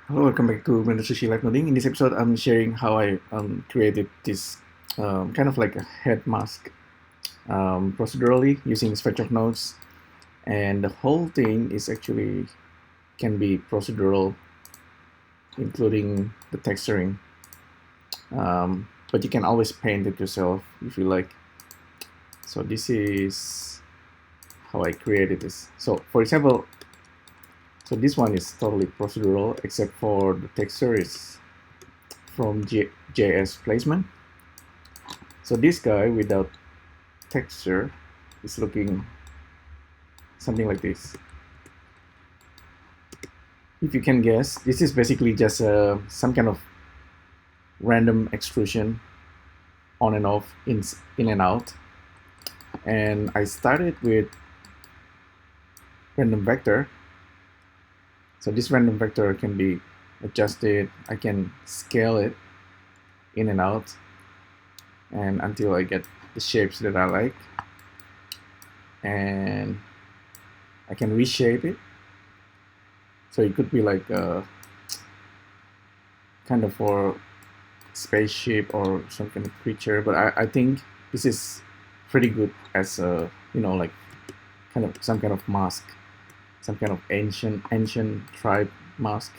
Hello, welcome back to Blender Sushi Live Noding. In this episode, I'm sharing how I created this kind of like a head mask procedurally using stretch of nodes, and the whole thing is actually can be procedural, including the texturing. But you can always paint it yourself if you like. So this is how I created this. So for example, so this one is totally procedural except for the texture is from JS placement. So this guy without texture is looking something like this. If you can guess, this is basically just some kind of random extrusion on and off, in and out. And I started with random vector. So this random vector can be adjusted. I can scale it in and out, and until I get the shapes that I like. And I can reshape it. So it could be like a kind of for spaceship or some kind of creature, but I think this is pretty good as a, you know, like kind of some kind of mask, some kind of ancient tribe mask,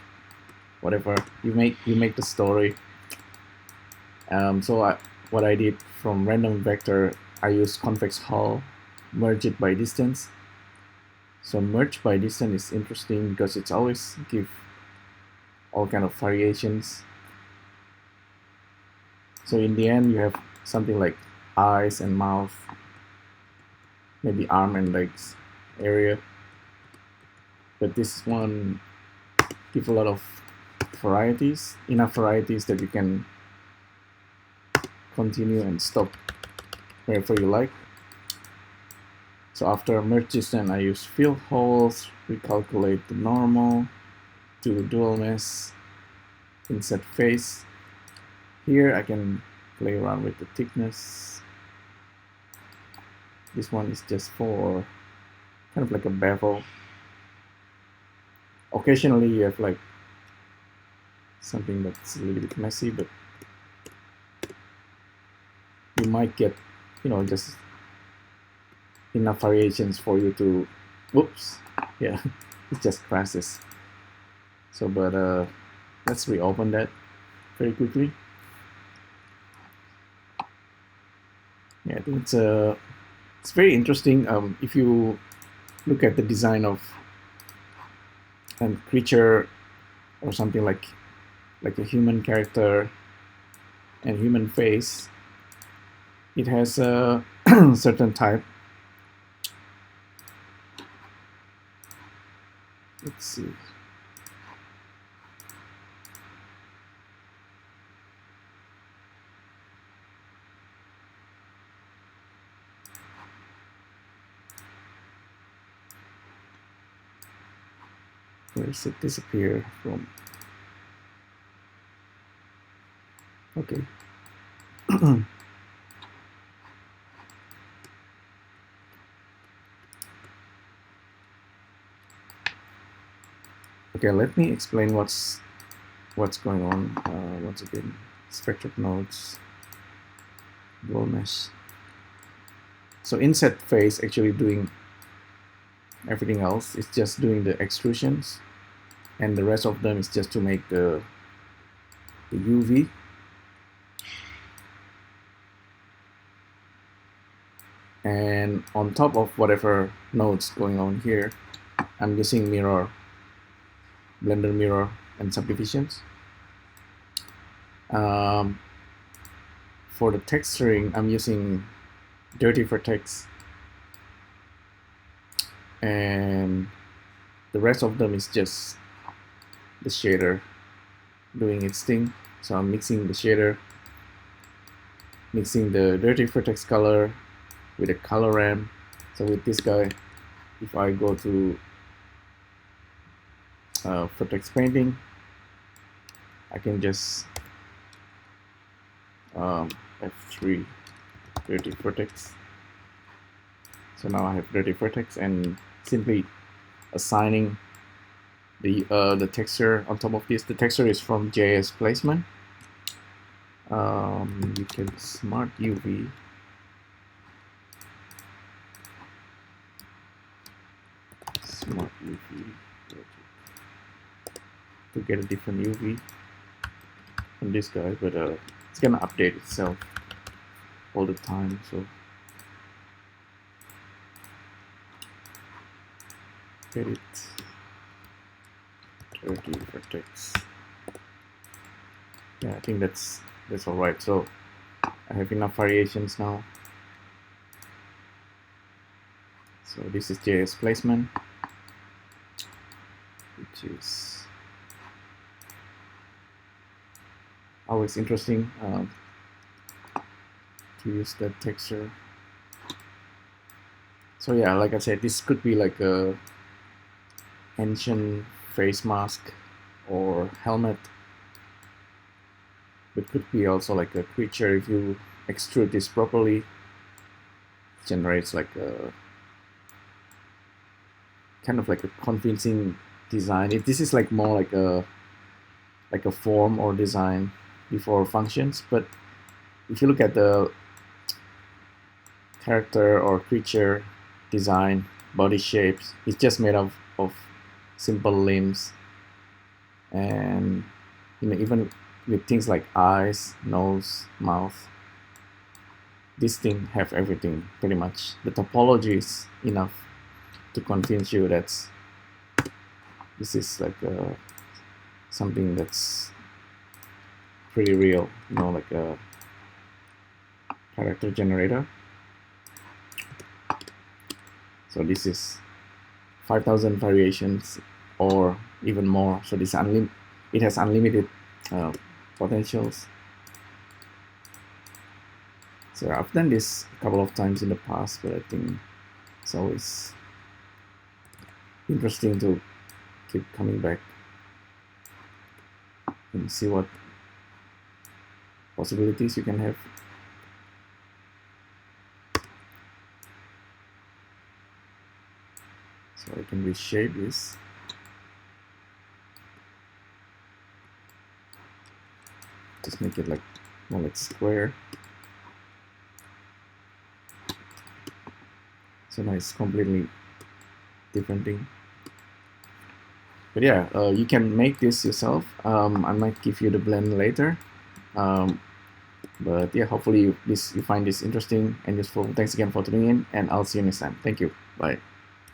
whatever. You make the story. What I did from random vector, I use convex hull, merge it by distance. So merge by distance is interesting because it's always give all kind of variations. So in the end, you have something like eyes and mouth, maybe arm and legs area. But this one gives a lot of varieties, enough varieties that you can continue and stop wherever you like. So after merge distance, I use fill holes, recalculate the normal, do dual mesh, inset face. Here I can play around with the thickness. This one is just for kind of like a bevel. Occasionally you have like something that's a little bit messy, but you might get, you know, just enough variations for you to, whoops, yeah, it just crashes. So, but let's reopen that very quickly. Yeah, I think it's very interesting. If you look at the design of a creature or something like a human character and human face, it has a certain type. Let's see. Where does it disappear from? Okay. Okay, let me explain what's going on. Once again, spectral nodes, dual mesh. So inset phase actually doing everything else. It's just doing the extrusions, and the rest of them is just to make the UV. And on top of whatever nodes going on here, I'm using mirror, Blender mirror and subdivisions. For the texturing, I'm using dirty vertex, and the rest of them is just the shader doing its thing. So I'm mixing the shader, mixing the dirty vertex color with a color ramp. So with this guy, if I go to vertex painting, I can just F3 dirty vertex. So now I have dirty vertex, and simply assigning the texture on top of this. The texture is from JS Placement. You can smart UV. Smart UV to get a different UV on this guy, but it's gonna update itself all the time, so edit 30 vertex. Yeah, I think that's all right. So I have enough variations now. So this is JS Placement, which is always interesting to use that texture. So yeah, like I said, this could be like a ancient face mask or helmet, but could be also like a creature. If you extrude this properly, it generates like a kind of like a convincing design. This is like more like a form or design before functions, but if you look at the character or creature design, body shapes, it's just made of simple limbs, and even with things like eyes, nose, mouth, this thing have everything pretty much. The topology is enough to convince you that this is like something that's pretty real, like a character generator. So this is 5,000 variations or even more. So this it has unlimited potentials. So I've done this a couple of times in the past, but I think it's always interesting to keep coming back and see what possibilities you can have. So I can reshape this. Just make it like more like square. So now it's completely different thing. But yeah, you can make this yourself. I might give you the blend later. But yeah, hopefully you find this interesting and useful. Thanks again for tuning in, and I'll see you next time. Thank you. Bye.